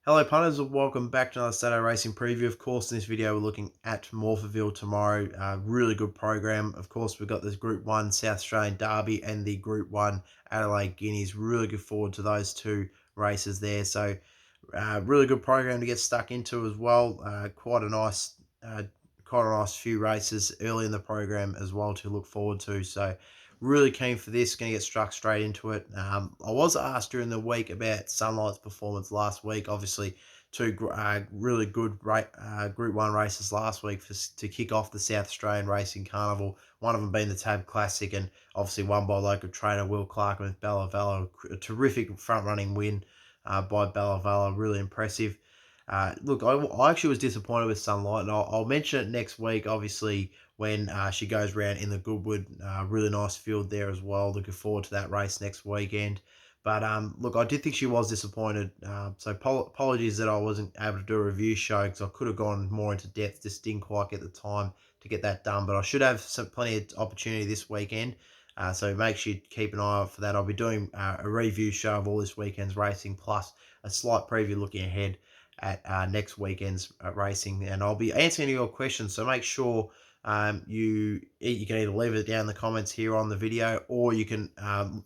Hello punters, and welcome back to another Saturday Racing preview. Of course, in this video we're looking at Morphettville tomorrow. Really good program. Of course, we've got this Group 1 South Australian Derby and the Group 1 Adelaide Guineas. Really good forward to those two races there. So really good program to get stuck into as well. Uh, quite a nice few races early in the program as well to look forward to. So really keen for this. Going to get struck straight into it. I was asked during the week about Sunlight's performance last week. Obviously, two really good Group 1 races last week to kick off the South Australian Racing Carnival. One of them being the Tab Classic, and obviously won by local trainer Will Clark with Bella Vella. A terrific front running win by Bella Vella. Really impressive. Look, I actually was disappointed with Sunlight, and I'll mention it next week, obviously, when she goes around in the Goodwood. Really nice field there as well. Looking forward to that race next weekend. But look, I did think she was disappointed. So apologies that I wasn't able to do a review show because I could have gone more into depth. Just didn't quite get the time to get that done. But I should have plenty of opportunity this weekend. So make sure you keep an eye out for that. I'll be doing a review show of all this weekend's racing, plus a slight preview looking ahead at next weekend's racing, and I'll be answering your questions. So make sure you can either leave it down in the comments here on the video, or you can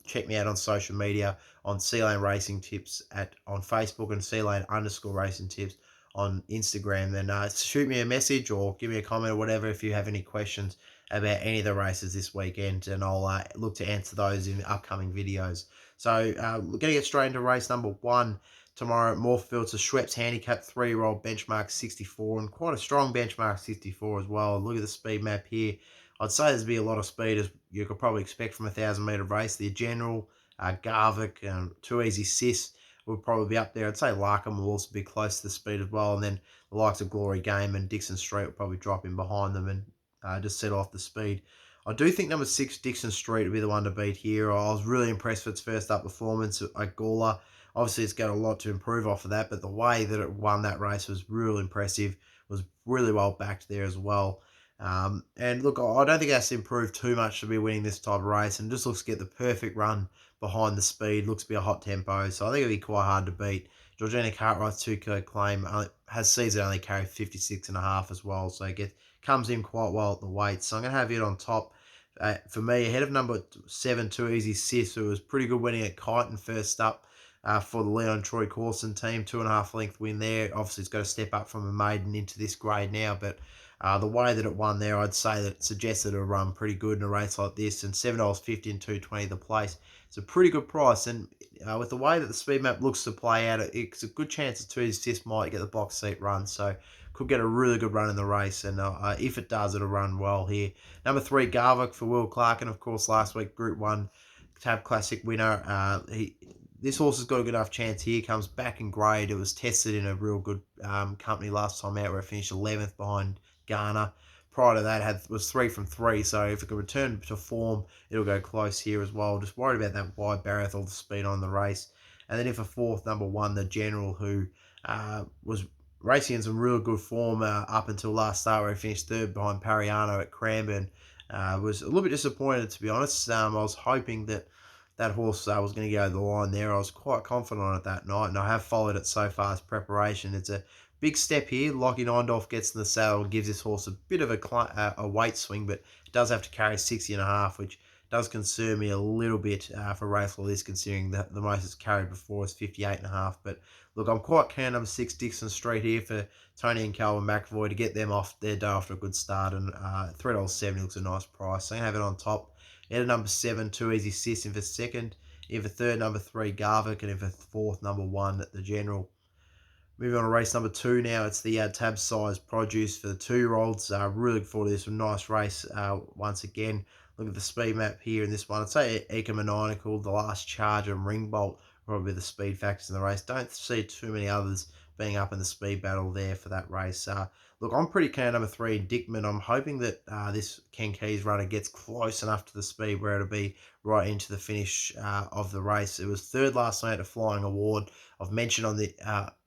check me out on social media on C-Lane Racing Tips on Facebook and C-Lane_Racing Tips on Instagram. And shoot me a message or give me a comment or whatever if you have any questions about any of the races this weekend, and I'll look to answer those in upcoming videos. So we're going to get straight into race number 1 tomorrow at Morphettville. It's a Schweppes handicap 3-year-old benchmark 64, and quite a strong benchmark 64 as well. Look at the speed map here. I'd say there's be a lot of speed as you could probably expect from a 1,000-metre race. The General, Garvick, Too Easy Sis will probably be up there. I'd say Larkham will also be close to the speed as well, and then the likes of Glory Game and Dixon Street will probably drop in behind them and just set off the speed. I do think number 6, Dixon Street, will be the one to beat here. I was really impressed with its first up performance at Gawler. Obviously, it's got a lot to improve off of that, but the way that it won that race was real impressive. Was really well backed there as well. And look, I don't think it has to improve too much to be winning this type of race, and just looks to get the perfect run behind the speed. Looks to be a hot tempo, so I think it'll be quite hard to beat. Georgina Cartwright's 2 kilo claim has season only carried 56.5 as well, so it comes in quite well at the weight. So I'm going to have it on top. For me, ahead of number 7, Too Easy Sis, who was pretty good winning at Kyneton first up for the Leon Troy Corson team. 2.5 length win there. Obviously, it's got to step up from a maiden into this grade now, but the way that it won there, I'd say that it suggested it'll run pretty good in a race like this, and $7.50 and $2.20 the place. It's a pretty good price, and with the way that the speed map looks to play out, it's a good chance that 2 Easy Sis might get the box seat run, so could get a really good run in the race, and if it does, it'll run well here. Number 3, Garvick for Will Clark, and of course last week Group 1 Tab Classic winner. This horse has got a good enough chance here. Comes back in grade. It was tested in a real good company last time out, where it finished 11th behind Ghana. Prior to that, was 3 from 3. So if it can return to form, it'll go close here as well. Just worried about that wide barrier with all the speed on the race. And then if a 4th, number 1, the General, who was racing in some real good form up until last start, where he finished 3rd behind Pariano at Cranbourne. Was a little bit disappointed, to be honest. I was hoping that horse was going to go the line there. I was quite confident on it that night, and I have followed it so far as preparation. It's a big step here. Lockie Nindorf gets in the saddle, gives this horse a bit of a weight swing, but it does have to carry 60.5, which does concern me a little bit for a race like this, considering that the most it's carried before is 58.5. But look, I'm quite keen on number 6, Dixon Street here for Tony and Calvin McAvoy to get them off their day after a good start, and $3.70 looks a nice price. So I'm going to have it on top. At number 7, Too Easy Sis in for 2nd. In for 3rd, number 3, Garvick. And in for 4th, number 1, the General. Moving on to race number 2 now. It's the tab size produce for the 2-year-olds. Really looking forward to this. A nice race once again. Look at the speed map here in this one. I'd say Economanical, The Last Charge, and Ringbolt probably the speed factors in the race. Don't see too many others being up in the speed battle there for that race. Look, I'm pretty keen on number 3, Dickman. I'm hoping that this Ken Keys runner gets close enough to the speed where it'll be right into the finish of the race. It was 3rd last night at Flying Award. I've mentioned on the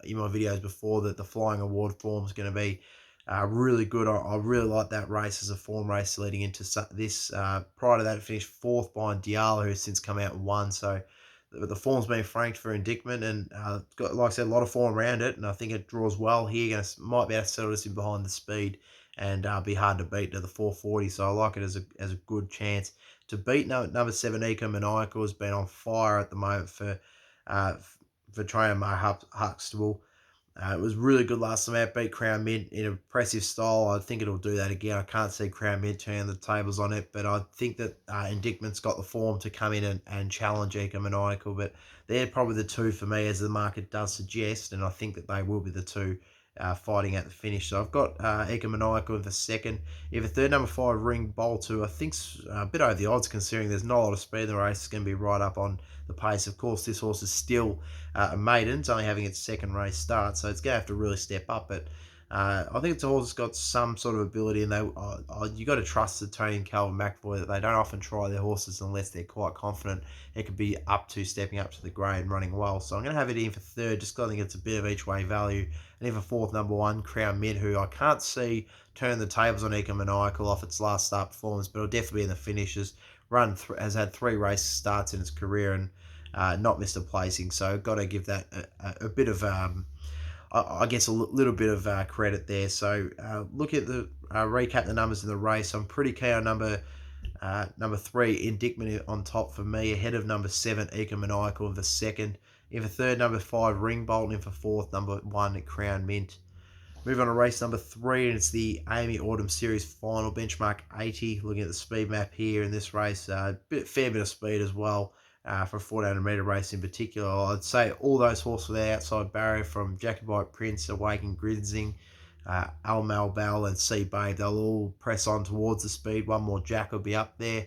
in my videos before that the Flying Award form is going to be really good. I really like that race as a form race leading into this. Prior to that, it finished 4th behind Diallo, who's since come out and won. So the form's been franked for Indictment, and got, like I said, a lot of form around it, and I think it draws well here. Might be able to settle this in behind the speed and be hard to beat to the 440. So I like it as a good chance to beat. Number 7 Eco Maniacal has been on fire at the moment uh, for trainer Mark Huxtable. It was really good last time out, beat Crown Mint in impressive style. I think it'll do that again. I can't see Crown Mint turning the tables on it, but I think that Indictment's got the form to come in and challenge Eco Maniacal. But they're probably the two for me, as the market does suggest, and I think that they will be the two fighting at the finish. So I've got Eco Maniacal in the second. You have a third, number 5 Ring Bolt, who I think's a bit over the odds considering there's not a lot of speed in the race. It's going to be right up on the pace. Of course, this horse is still a maiden. It's only having its second race start, so it's going to have to really step up. But I think it's a horse that's got some sort of ability, and you got to trust the Tony and Calvin McAvoy that they don't often try their horses unless they're quite confident it could be stepping up to the grade and running well. So I'm going to have it in for third, just because I think it's a bit of each way value. And in for fourth, number 1 Crown Mint, who I can't see turn the tables on Eco Maniacal off its last start performance, but it'll definitely be in the finishes. Has had 3 race starts in its career and not missed a placing, so got to give that a bit of I guess a little bit of credit there. So look at the recap the numbers in the race. I'm pretty keen on number 3 Indictment on top for me, ahead of number 7 Eco Maniacal of the second. In for third, number 5 Ring Bolt. In for fourth, number 1 Crown Mint. Move on to race number 3, and it's the Amy Autumn Series final, benchmark 80. Looking at the speed map here in this race, fair bit of speed as well for a 1400 metre race in particular. I'd say all those horses for the outside barrier, from Jacobite Prince, Awaken Grinsing, Al Malbal and Sea Babe, they'll all press on towards the speed. One More Jack will be up there.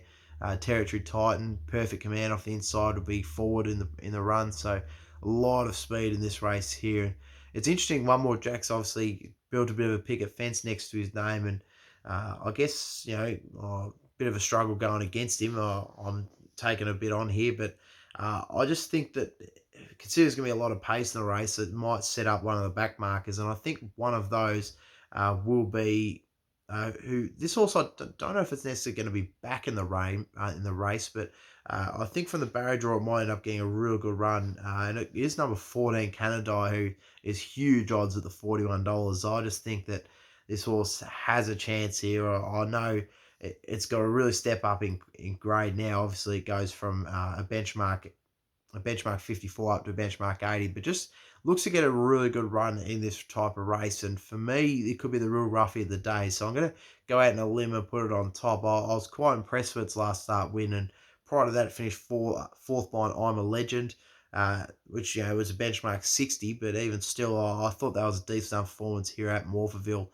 Territory Titan, Perfect Command off the inside will be forward in the run. So a lot of speed in this race here. It's interesting, One More Jack's obviously built a bit of a picket fence next to his name, and I guess, a bit of a struggle going against him. I'm taking a bit on here, but I just think that, considering there's going to be a lot of pace in the race, it might set up one of the back markers, and I think one of those will be who this horse, I don't know if it's necessarily going to be back in the race, but I think from the barrier draw it might end up getting a real good run, and it is number 14 Canada, who is huge odds at the $41. I just think that this horse has a chance here. I know it's got to really step up in grade now. Obviously, it goes from a benchmark 54 up to a benchmark 80, but just looks to get a really good run in this type of race. And for me, it could be the real roughie of the day. So I'm going to go out on a limb and put it on top. I was quite impressed with its last start win, and prior to that, it finished fourth behind I'm a Legend, which was a benchmark 60, but even still, I thought that was a decent enough performance here at Morphettville.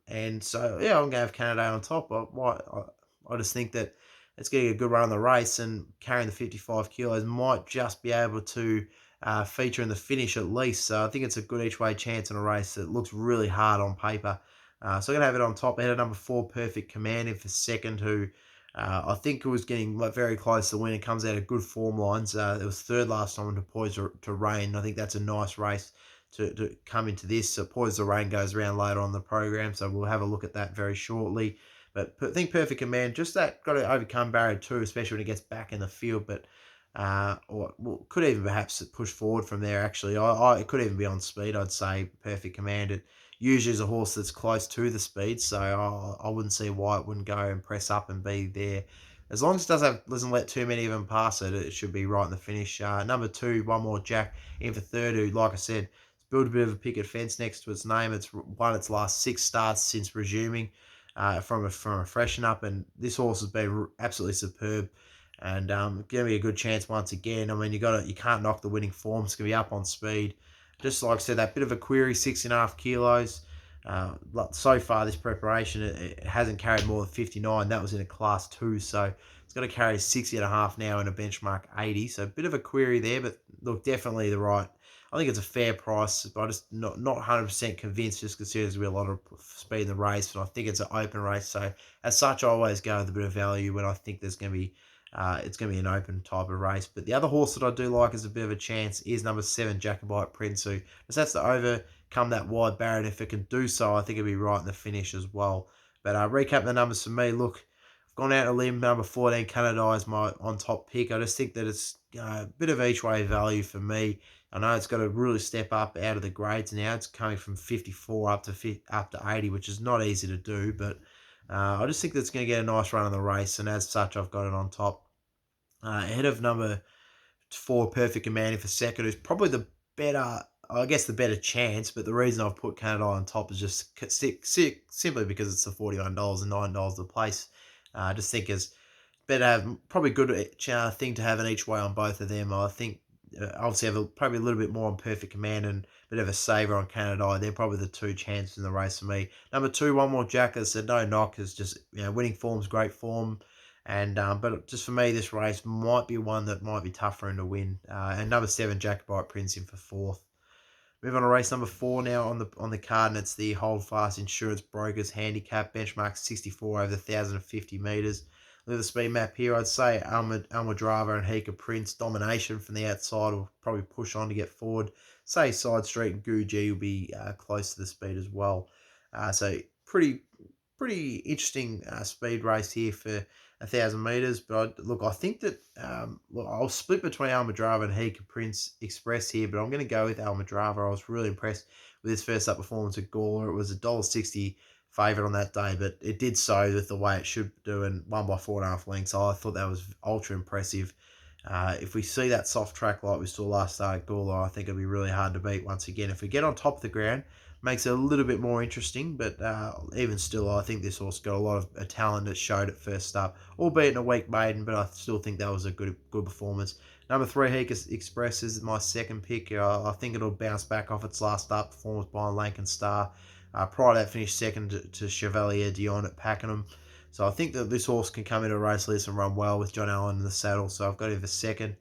And so, yeah, I'm going to have Canada on top. I just think that it's getting a good run on the race, and carrying the 55 kilos might just be able to feature in the finish at least. So I think it's a good each way chance in a race that looks really hard on paper. So I'm going to have it on top, ahead of number 4 Perfect Command in for second, who I think was getting very close to winning. Comes out of good form lines. It was third last time into Poise to Rain. I think that's a nice race to come into this. Poise to Rain goes around later on the program, so we'll have a look at that very shortly. But I think Perfect Command, just that, got to overcome barrier 2, especially when it gets back in the field. But could even perhaps push forward from there, actually. It could even be on speed, I'd say, Perfect Command. It usually is a horse that's close to the speed, so I wouldn't see why it wouldn't go and press up and be there. As long as it doesn't let too many of them pass it, it should be right in the finish. Number 2, One More Jack, in for third, who, like I said, it's built a bit of a picket fence next to its name. It's won its last 6 starts since resuming from a freshen up, and this horse has been absolutely superb, and give me a good chance once again. I mean, you can't knock the winning form. It's gonna be up on speed. Just like I said, that bit of a query, 6.5 kilos. So far this preparation, it hasn't carried more than 59. That was in a class 2, so it's got to carry 60.5 now in a benchmark 80. So a bit of a query there, but look, definitely the right. I think it's a fair price, but I'm just not 100% convinced, just because there's going to be a lot of speed in the race, and I think it's an open race. So as such, I always go with a bit of value when I think there's going to be it's going to be an open type of race. But the other horse that I do like as a bit of a chance is number 7 Jacobite Prince, who just has to overcome that wide barrier. And if it can do so, I think it'll be right in the finish as well. But recap the numbers for me. Look, Gone out a limb. Number 14, Canada is my on top pick. I just think that it's a bit of each way value for me. I know it's got to really step up out of the grades now. It's coming from 54 up to 80, which is not easy to do. But I just think that it's going to get a nice run in the race, and as such, I've got it on top. Ahead of number 4, Perfect Commanding for second, who's probably the better, I guess, the better chance. But the reason I've put Canada on top is just simply because it's the $41 and $9 a place. I just think it's better have probably good thing to have an each way on both of them. I think obviously have probably a little bit more on Perfect Command and a bit of a saver on Canada. They're probably the two chances in the race for me. Number 2, One More Jack. As I said, no knock, is just winning form's great form. And but just for me, this race might be one that might be tough for him to win. And number 7, Jacobite Prince in for fourth. Move on to race number 4 now on the card, and it's the Holdfast Insurance Brokers Handicap, benchmark 64 over the 1,050 metres. Look at the speed map here. I'd say Almadrava and Hika Prince domination from the outside will probably push on to get forward. Say Side Street and Guji will be close to the speed as well. So pretty interesting speed race here for 1,000 metres. But I think that I'll split between Almadrava and Hika Prince Express here, but I'm going to go with Almadrava. I was really impressed with his first up performance at Gawler. It was $1.60 favourite on that day, but it did so with the way it should do and won by 4.5 lengths. So I thought that was ultra impressive. If we see that soft track like we saw last start at Gawler, I think it'll be really hard to beat once again. If we get on top of the ground, makes it a little bit more interesting, but even still, I think this horse got a lot of talent that showed at first up, albeit in a weak maiden, but I still think that was a good performance. Number 3, Hika Express is my second pick. I think it'll bounce back off its last up performance by Lankan Star. Prior to that, finished second to Chevalier Dion at Pakenham. So I think that this horse can come into a race list and run well with John Allen in the saddle. So I've got him for second.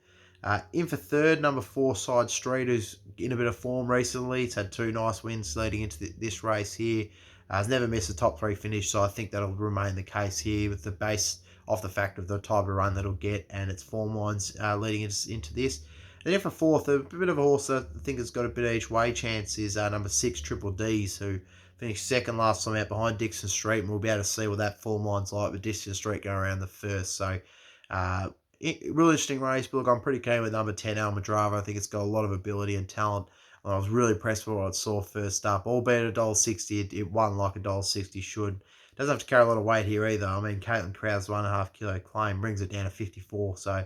In for third, number 4, Side Street, who's in a bit of form recently. It's had 2 nice wins leading into this race here. Has never missed a top 3 finish, so I think that'll remain the case here with the base off the fact of the type of run that'll get and its form lines leading into this. And then for fourth, a bit of a horse I think has got a bit of each way chance is number 6, Triple D's, who finished second last time out behind Dixon Street, and we'll be able to see what that form line's like with Dixon Street going around the first. So, really interesting race. But look, I'm pretty keen with number 10, Almadrava. I think it's got a lot of ability and talent. I was really impressed with what I saw first up. Albeit $1.60, it won like $1.60 should. Doesn't have to carry a lot of weight here either. I mean, Caitlin Crowd's 1.5 kilo claim brings it down to 54. So,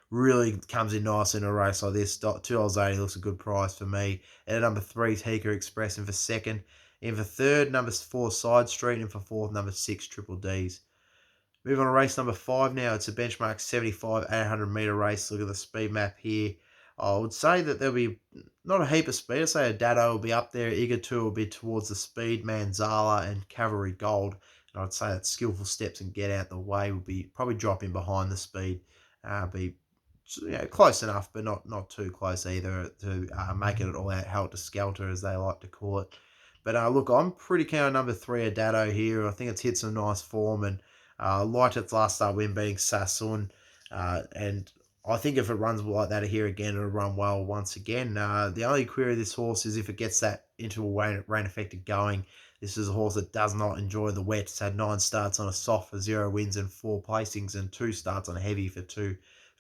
really comes in nice in a race like this. $2.80 looks a good price for me. And at number 3, Hika Express in for second. In for third, number 4, Side Street. And for fourth, number 6, Triple D's. Move on to race number 5 now. It's a benchmark 75 800 metre race. Look at the speed map here. I would say that there'll be not a heap of speed. I'd say Dado will be up there. Igatu will be towards the speed. Manzala and Cavalry Gold. And I'd say that Skillful Steps and Get Out the Way will be probably dropping behind the speed. Be close enough, but not too close either to make it all out helter skelter, as they like to call it. But look, I'm pretty keen on number 3, Adado here. I think it's hit some nice form and liked its last start win beating Sassoon. And I think if it runs like that here again, it'll run well once again. The only query of this horse is if it gets that into a rain affected going. This is a horse that does not enjoy the wet. It's had 9 starts on a soft for 0 wins and 4 placings, and 2 starts on a heavy for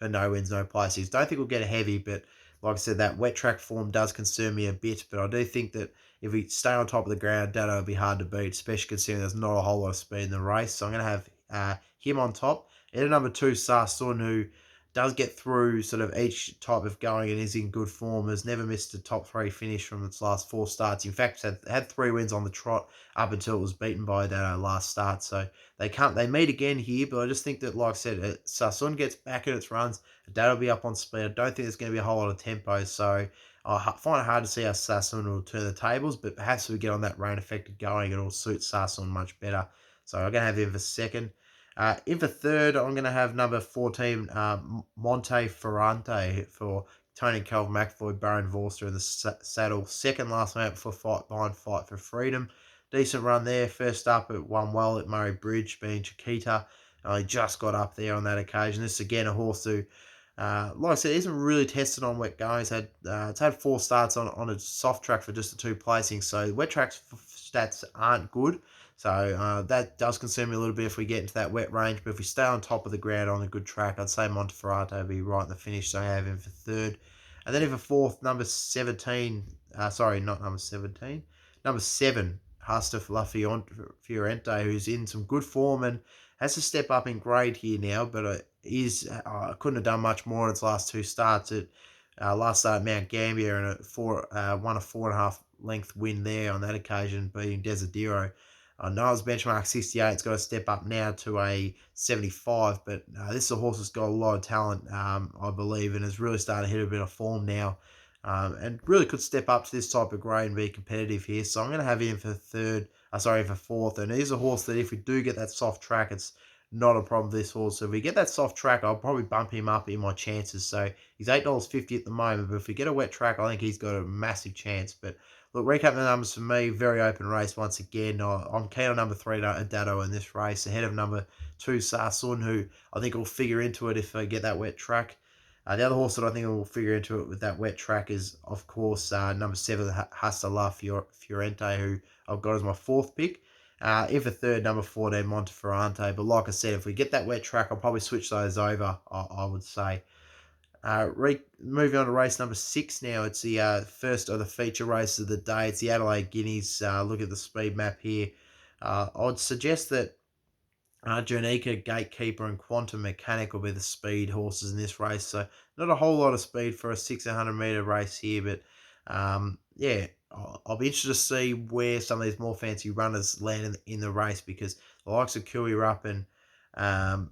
no wins, no placings. Don't think we'll get a heavy, but like I said, that wet track form does concern me a bit. But I do think that if we stay on top of the ground, Dado will be hard to beat, especially considering there's not a whole lot of speed in the race. So I'm going to have him on top. And at number 2, Sarsun, who does get through sort of each type of going and is in good form, has never missed a top 3 finish from its last 4 starts. In fact, had 3 wins on the trot up until it was beaten by Dado last start. So they meet again here, but I just think that, like I said, Sarsun gets back at its runs, Dado will be up on speed. I don't think there's going to be a whole lot of tempo, so I find it hard to see how Sarsun will turn the tables, but perhaps if we get on that rain affected going, it'll suit Sarsun much better. So I'm going to have him for second. In for third, I'm going to have number 14, Monte Ferrante for Tony Calvin McAvoy, Baron Vorster in the saddle. Second last mate before behind Fight for Freedom. Decent run there. First up, it won well at Murray Bridge, being Chiquita. He just got up there on that occasion. This is again a horse who Like I said, it isn't really tested on wet going. It's had 4 starts on a soft track for just the 2 placings, so wet tracks stats aren't good. So that does concern me a little bit if we get into that wet range. But if we stay on top of the ground on a good track, I'd say Monteferrato will be right in the finish. So I have him for third. And then for fourth, number 17, sorry, not number 17, number 7, Hasta Fiorente, who's in some good form and has to step up in grade here now, but couldn't have done much more in its last 2 starts. Last start at Mount Gambier and won a 4.5 length win there on that occasion, beating Desidero. Noah's benchmark 68. It's got to step up now to a 75, but this is a horse that's got a lot of talent, I believe, and is really starting to hit a bit of form now, and really could step up to this type of grade and be competitive here. So I'm going to have him for for fourth, and he's a horse that if we do get that soft track, it's not a problem for this horse. So if we get that soft track, I'll probably bump him up in my chances. So he's $8.50 at the moment, but if we get a wet track, I think he's got a massive chance. But look, recap the numbers for me. Very open race once again. I'm keen on number 3, Dado, in this race, ahead of number 2, Sarsun, who I think will figure into it if I get that wet track. The other horse that I think will figure into it with that wet track is, of course, number 7, Hasta La Fiorente, who I've got as my 4th pick. If a third, number 14, Monteferrante. But like I said, if we get that wet track, I'll probably switch those over, I would say. Moving on to race number 6 now. It's the first of the feature races of the day. It's the Adelaide Guineas. Look at the speed map here. I'd suggest that Jonica, Gatekeeper, and Quantum Mechanic will be the speed horses in this race. So not a whole lot of speed for a 600-metre race here, but yeah, I'll be interested to see where some of these more fancy runners land in the race, because the likes of Kui Rupp um,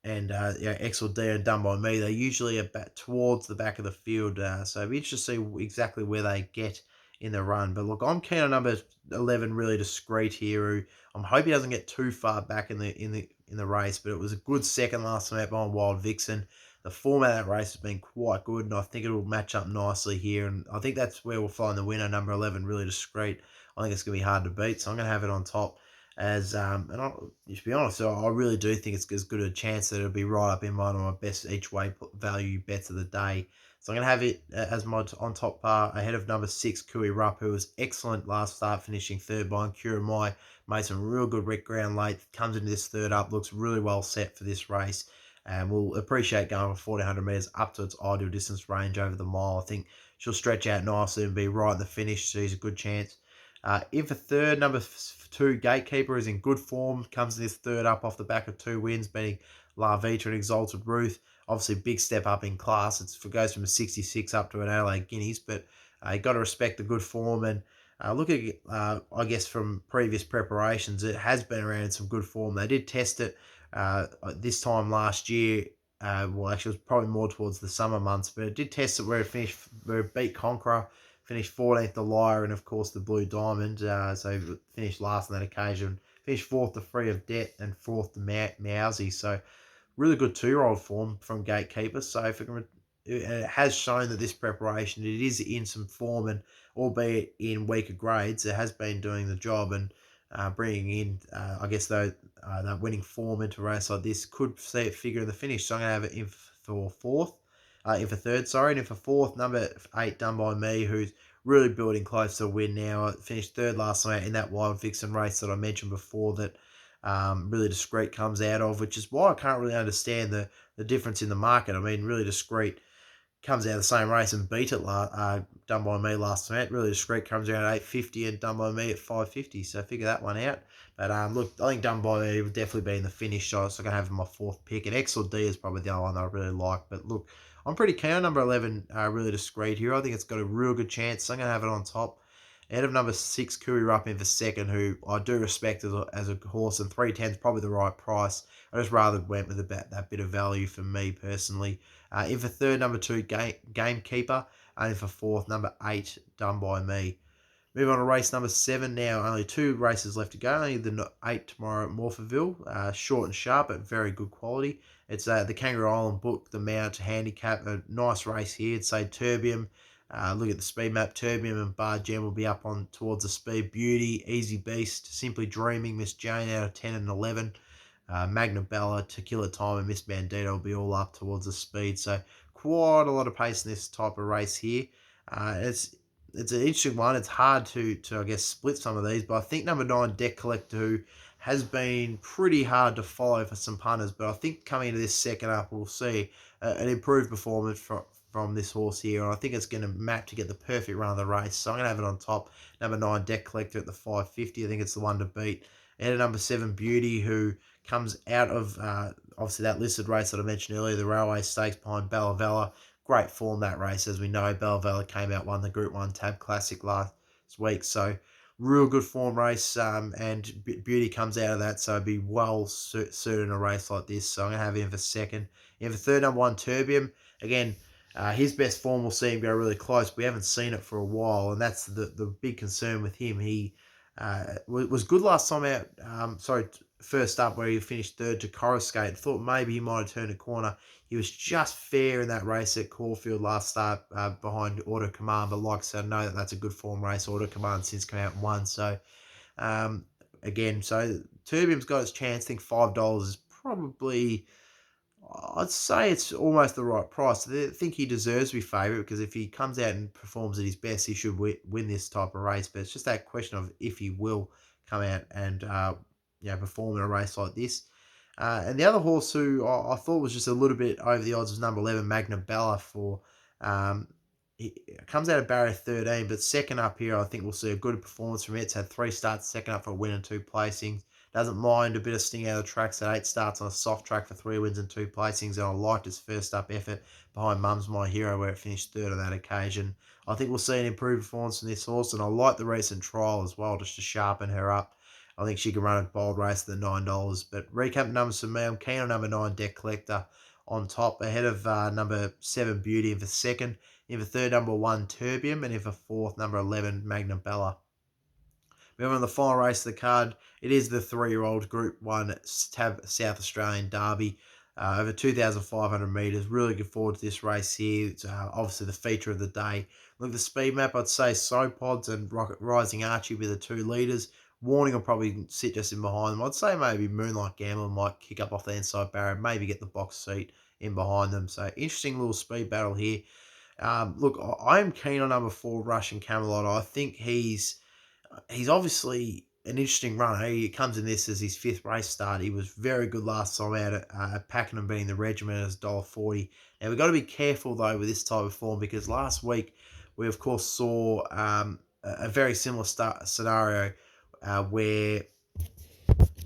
and XLD are done by me. They're usually towards the back of the field, so it'll be interesting to see exactly where they get in the run. But look, I'm keen on number 11, Really Discreet here, who I'm hoping he doesn't get too far back in the race. But it was a good second last time out on Wild Vixen. The format of that race has been quite good, and I think it will match up nicely here. And I think that's where we'll find the winner, number 11, Really Discreet. I think it's going to be hard to beat, so I'm going to have it on top. To be honest, I really do think it's as good a chance that it'll be right up in one of my best each way value bets of the day. So I'm going to have it as my on top bar ahead of number 6, Kui Rupp, who was excellent last start, finishing third behind Kuramai. Made some real good wet ground late. Comes into this third up, looks really well set for this race. And we'll appreciate going for 1,400 metres up to its ideal distance range over the mile. I think she'll stretch out nicely and be right in the finish, so he's a good chance. In for third, number 2, Gatekeeper, is in good form. Comes in this third up off the back of 2 wins, beating La Vita and Exalted Ruth. Obviously, big step up in class. It goes from a 66 up to an Adelaide Guineas, but you got to respect the good form. And look at, I guess, from previous preparations, it has been around in some good form. They did test it this time last year. Well, actually, it was probably more towards the summer months, but it did test it where it beat Conqueror, finished 14th the Lyre, and of course the Blue Diamond. So finished last on that occasion. Finished 4th the Free of Debt and 4th the Mousey. So really good 2-year-old form from Gatekeeper. So if it has shown that this preparation, it is in some form, and albeit in weaker grades, it has been doing the job, and bringing in, I guess, that winning form into a race like this could see it figure in the finish. So I'm going to have it in for fourth. In for third, sorry, and in for fourth, number 8, Done By Me, who's really building close to a win now. Finished third last night in that Wild Vixen race that I mentioned before that Really Discreet comes out of, which is why I can't really understand the difference in the market. I mean, Really Discreet comes out of the same race and beat it Done By Me last night. Really Discreet comes around at 850 and Done By Me at 550, so figure that one out. But look, I think Done By Me will definitely be in the finish, so I'm going to have my 4th pick. And XLD is probably the other one that I really like. But look, I'm pretty keen on number 11, Really Discreet here. I think it's got a real good chance, so I'm going to have it on top. Ahead of number 6, Kui Rupp in for second, who I do respect as a horse, and 310 is probably the right price. I just rather went with about that bit of value for me personally. In for third, number 2, Gamekeeper, and in for fourth, number 8, Done By Me. Move on to race number 7 now. Only 2 races left to go. Only the 8 tomorrow at Morphettville. Short and sharp, but very good quality. It's the Kangaroo Island Book, the Mount Handicap. A nice race here. It's say Terbium. Look at the speed map. Terbium and Bar Gem will be up on towards the speed. Beauty, Easy Beast, Simply Dreaming, Miss Jane out of 10 and 11. Magna Bella, Tequila Time, and Miss Bandito will be all up towards the speed. So quite a lot of pace in this type of race here. It's an interesting one. It's hard to I guess split some of these, but I think number 9 Deck Collector, who has been pretty hard to follow for some punters, but I think coming into this second up, we'll see an improved performance from this horse here, and I think it's going to map to get the perfect run of the race. So I'm going to have it on top. Number 9 Deck Collector at the 550. I think it's the one to beat. And at number 7 Beauty, who comes out of obviously that listed race that I mentioned earlier, the Railway Stakes behind Bella. Great form that race, as we know. Bella came out, won the Group 1 Tab Classic last week. So real good form race, and Beauty comes out of that, so it'd be well suited in a race like this. So I'm going to have him for second. In for third, number 1 Terbium. Again, his best form will see him go really close. We haven't seen it for a while, and that's the big concern with him. He was good last time out. First up where he finished third to Coruscate. Thought maybe he might have turned a corner. He was just fair in that race at Caulfield last start behind Auto Command. But like I said, I know that's a good form race. Auto Command since come out and won. So again, so Terbium's got his chance. I think $5 is probably, I'd say it's almost the right price. I think he deserves to be favourite, because if he comes out and performs at his best, he should win this type of race. But it's just that question of if he will come out and perform in a race like this. And the other horse who I thought was just a little bit over the odds was number 11, Magna Bella. He comes out of barrier 13, but second up here, I think we'll see a good performance from it. It's had 3 starts, second up for a win and 2 placings. Doesn't mind a bit of sting out of the tracks at 8 starts on a soft track for 3 wins and 2 placings. And I liked his first up effort behind Mum's My Hero, where it finished third on that occasion. I think we'll see an improved performance from this horse, and I like the recent trial as well, just to sharpen her up. I think she can run a bold race at the $9. But recap numbers for me, I'm keen on number 9 Deck Collector on top, ahead of number 7 Beauty in for second. In for third, number 1 Terbium, and in for fourth, number 11 Magna Bella. Moving on to the final race of the card, it is the 3-year-old Group 1 Tab South Australian Derby, over 2,500 metres. Really looking forward to this race here. It's obviously the feature of the day. Look at the speed map, I'd say Sopods and Rising Archie will be the 2 leaders. Warning will probably sit just in behind them. I'd say maybe Moonlight Gambler might kick up off the inside barrier, maybe get the box seat in behind them. So interesting little speed battle here. Look, I'm keen on number 4 Russian Camelot. I think he's obviously an interesting runner. He comes in this as his 5th race start. He was very good last time out at Pakenham, beating the Regiment as $1.40. Now, we've got to be careful, though, with this type of form, because last week we, of course, saw a very similar scenario where...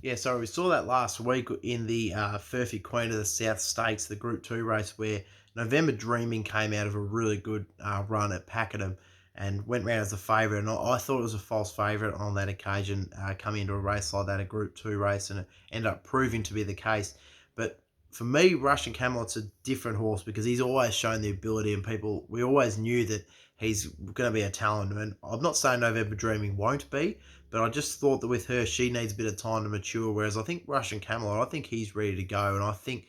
Yeah, so we saw that last week in the Furphy Queen of the South Stakes, the Group 2 race, where November Dreaming came out of a really good run at Pakenham and went round as a favourite. And I thought it was a false favourite on that occasion, coming into a race like that, a Group 2 race, and it ended up proving to be the case. But for me, Russian Camelot's a different horse, because he's always shown the ability, and we always knew that he's going to be a talent. And I'm not saying November Dreaming won't be, but I just thought that with her, she needs a bit of time to mature, whereas I think Russian Camelot, I think he's ready to go, and I think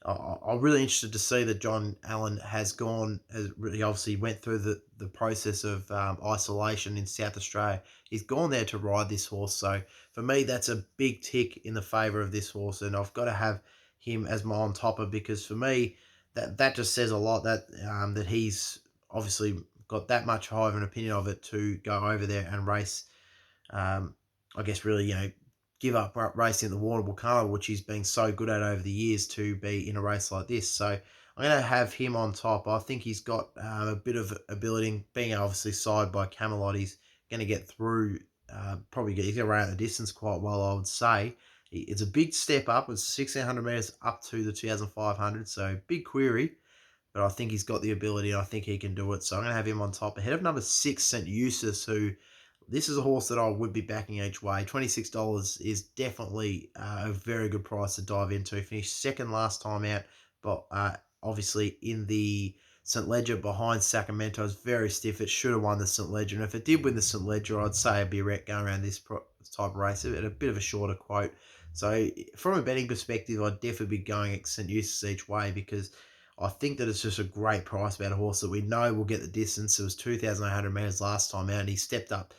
I'm really interested to see that John Allen has he obviously went through the process of isolation in South Australia. He's gone there to ride this horse, so for me, that's a big tick in the favour of this horse, and I've got to have him as my on topper, because for me, that just says a lot, that he's obviously got that much high of an opinion of it to go over there and race. I guess really, give up racing at the Warrnambool Carnival, which he's been so good at over the years, to be in a race like this. So I'm going to have him on top. I think he's got a bit of ability, being obviously side by Camelot. He's going to get through, he's going to run out the distance quite well, I would say. It's a big step up. It's 1,600 metres up to the 2,500, so big query. But I think he's got the ability, and I think he can do it. So I'm going to have him on top, ahead of number 6, St. Eustace, who... This is a horse that I would be backing each way. $26 is definitely a very good price to dive into. Finished second last time out, but obviously in the St. Ledger behind Sacramento is very stiff. It should have won the St. Ledger. And if it did win the St. Ledger, I'd say it'd be going around this type of race at a bit of a shorter quote. So from a betting perspective, I'd definitely be going at St. Eustace each way, because I think that it's just a great price about a horse that we know will get the distance. It was 2,800 metres last time out, and he stepped up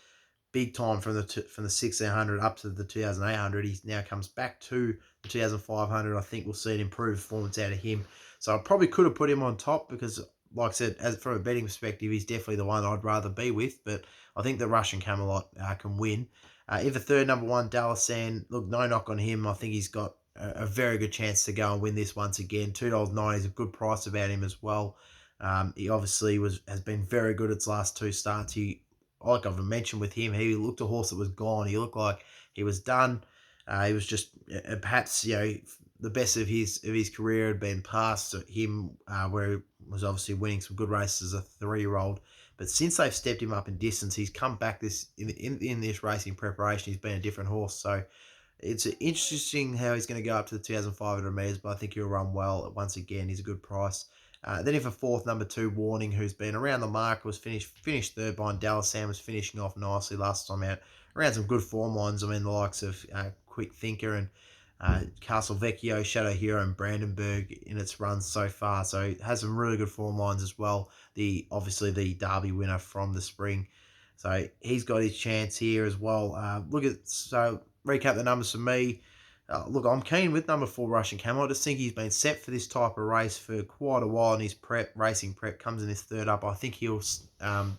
big time from the 1,600 up to the 2,800. He now comes back to the 2,500. I think we'll see an improved performance out of him. So I probably could have put him on top because, like I said, as from a betting perspective, he's definitely the one I'd rather be with. But I think the Russian Camelot can win. If a third number one, Dalasan, look, no knock on him. I think he's got a very good chance to go and win this once again. $2.90 is a good price about him as well. He obviously has been very good its last two starts. Like I've mentioned with him, he looked a horse that was gone. He looked like he was done. He was just perhaps the best of his career had been past him, where he was obviously winning some good races as a 3-year-old. But since they've stepped him up in distance, he's come back this in this racing preparation. He's been a different horse. So it's interesting how he's going to go up to the 2,500 metres, but I think he'll run well once again. He's a good price. Then if a fourth, number 2, Warning, who's been around the mark, was finished third behind Dallas Sam, was finishing off nicely last time out. Around some good form lines. I mean, the likes of Quick Thinker and Castle Vecchio, Shadow Hero, and Brandenburg in its runs so far. So it has some really good form lines as well. Obviously the Derby winner from the spring. So he's got his chance here as well. Recap the numbers for me. Look, I'm keen with number 4, Russian Camel. I just think he's been set for this type of race for quite a while in his racing prep. Comes in his third up. I think he'll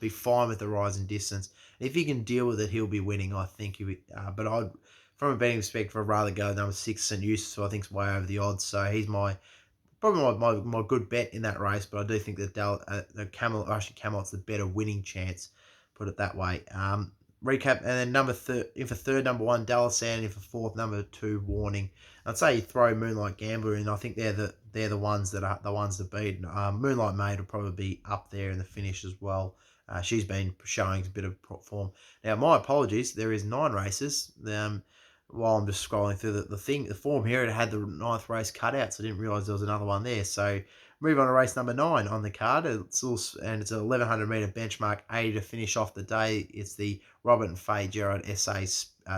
be fine with the rise in distance. If he can deal with it, he'll be winning, I think. But from a betting perspective, I'd rather go number 6, St. Eustace, who I think is way over the odds. So he's probably my good bet in that race. But I do think that the Russian Camelot's the better winning chance, put it that way. Recap, and then if a third, number 1, Dallas, and if a fourth, number 2, Warning. I'd say you throw Moonlight Gambler in. I think they're the ones that are the ones to beat. Moonlight Maid will probably be up there in the finish as well. She's been showing a bit of form. Now, my apologies. There is 9 races. While I'm just scrolling through the form here, it had the 9th race cut out, so I didn't realise there was another one there. So move on to race number 9 on the card. It's an 1,100 metre benchmark 80 to finish off the day. It's the Robert and Faye Gerard SA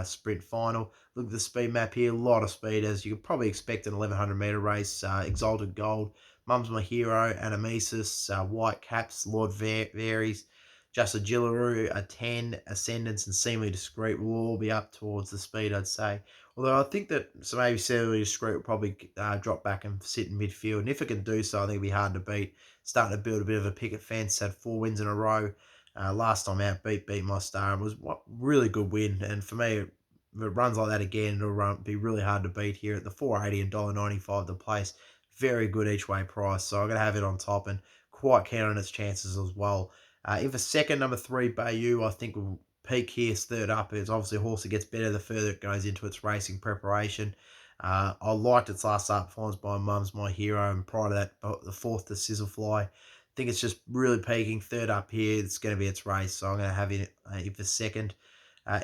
sprint final. Look at the speed map here. A lot of speeders. You could probably expect an 1,100 metre race. Exalted Gold, Mum's My Hero, Animesis, White Caps, Lord Varies, Just a Gillaroo, a 10, Ascendance, and Seemingly Discreet will all be up towards the speed, I'd say. Although I think that maybe Seemingly Discreet will probably drop back and sit in midfield. And if it can do so, I think it'll be hard to beat. Starting to build a bit of a picket fence, had 4 wins in a row. Last time out, beat My Star. It was a really good win. And for me, if it runs like that again, it'll be really hard to beat here at the $4.80 and $1.95 the place. Very good each way price. So I'm going to have it on top and quite keen on its chances as well. If a second, number 3, Bayou, I think will peak here, third up. It's obviously a horse that gets better the further it goes into its racing preparation. I liked its last start performance by Mum's My Hero, and prior to that, the 4th to Sizzlefly. I think it's just really peaking. Third up here, it's going to be its race, so I'm going to have it if a second.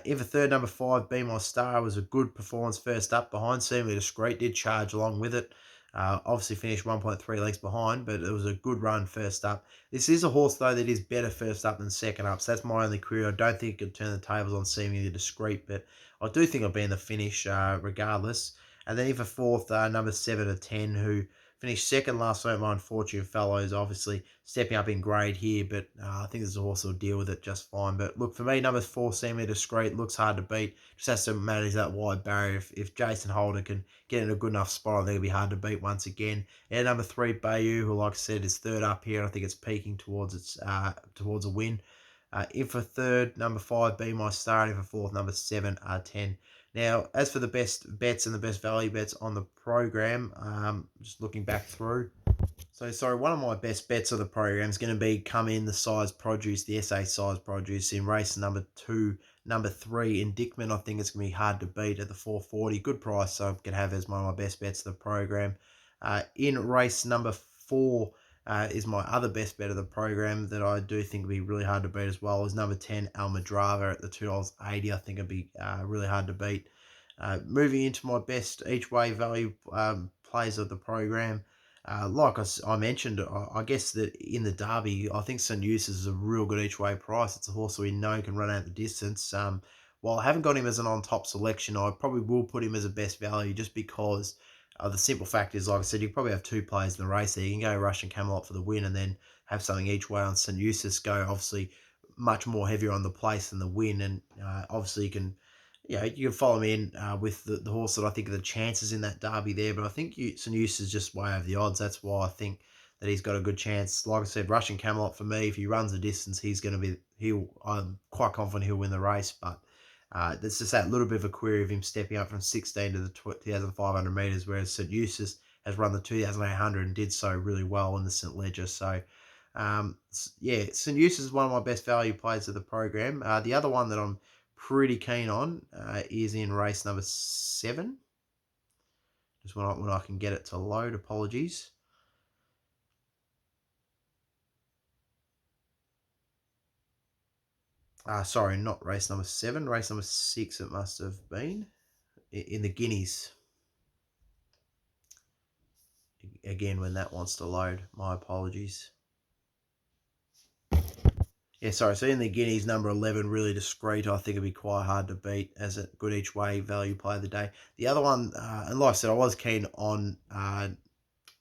If a third, number 5, Be My Star, was a good performance first up behind. Seemingly Discreet did charge along with it. Obviously finished 1.3 lengths behind, but it was a good run first up. This is a horse, though, that is better first up than second up, so that's my only query. I don't think it could turn the tables on Seemingly Discreet, but I do think I'll be in the finish regardless. And then if a fourth, number 7 to 10, who finished second last week behind Fortune Fellows, obviously stepping up in grade here, but I think this horse will deal with it just fine. But look, for me, number 4, Seemingly Discreet, looks hard to beat. Just has to manage that wide barrier. If Jason Holden can get in a good enough spot, I think it'll be hard to beat once again. And number 3, Bayou, who, like I said, is third up here. I think it's peaking towards a win. If a third, number 5, Be My Star, and if a fourth, number 7, 10. Now, as for the best bets and the best value bets on the program, just looking back through. So, one of my best bets of the program is going to be come in the size produce, the SA size produce in race number 2, number 3, Indictment. I think it's going to be hard to beat at the 440. Good price, so I'm going to have as one of my best bets of the program. In race number 4 is my other best bet of the program that I do think will be really hard to beat as well, is number 10, Almadrava at the $2.80. I think it'll be really hard to beat. Moving into my best each way value plays of the program. Like I mentioned, I guess that in the Derby, I think St. Eustace is a real good each way price. It's a horse that we know can run out the distance. While I haven't got him as an on-top selection, I probably will put him as a best value just because the simple fact is, like I said, you probably have 2 players in the race there. You can go Russian Camelot for the win and then have something each way on St. Eustace, go obviously much more heavier on the place than the win. And obviously you can You can follow me in with the horse that I think are the chances in that Derby there, but I think St. Eustace is just way over the odds. That's why I think that he's got a good chance. Like I said, Russian Camelot for me, if he runs the distance, I'm quite confident he'll win the race, but there's just that little bit of a query of him stepping up from 16 to the 2,500 metres, whereas St. Eustace has run the 2,800 and did so really well in the St. Ledger. So, St. Eustace is one of my best value plays of the program. The other one that I'm pretty keen on is in race number 7. Just when I can get it to load. Apologies. Sorry, not race number 7. Race number 6 it must have been. In the Guineas. Again, when that wants to load. My apologies. Yeah, sorry. So in the Guineas, number 11, really discreet. I think it'd be quite hard to beat as a good each way value play of the day. The other one, and like I said, I was keen on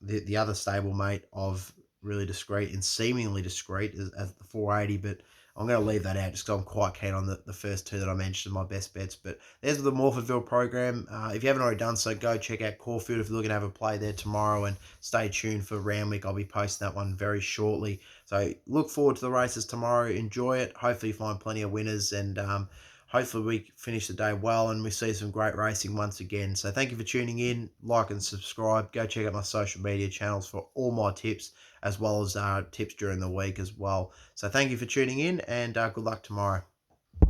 the other stablemate of really discreet and seemingly discreet as the 480, but I'm going to leave that out just because I'm quite keen on the first two that I mentioned, my best bets. But there's the Morphettville program. If you haven't already done so, go check out Caulfield if you're looking to have a play there tomorrow, and stay tuned for round week. I'll be posting that one very shortly. So look forward to the races tomorrow. Enjoy it. Hopefully you find plenty of winners, and hopefully we finish the day well and we see some great racing once again. So thank you for tuning in. Like and subscribe. Go check out my social media channels for all my tips, as well as tips during the week as well. So thank you for tuning in, and good luck tomorrow.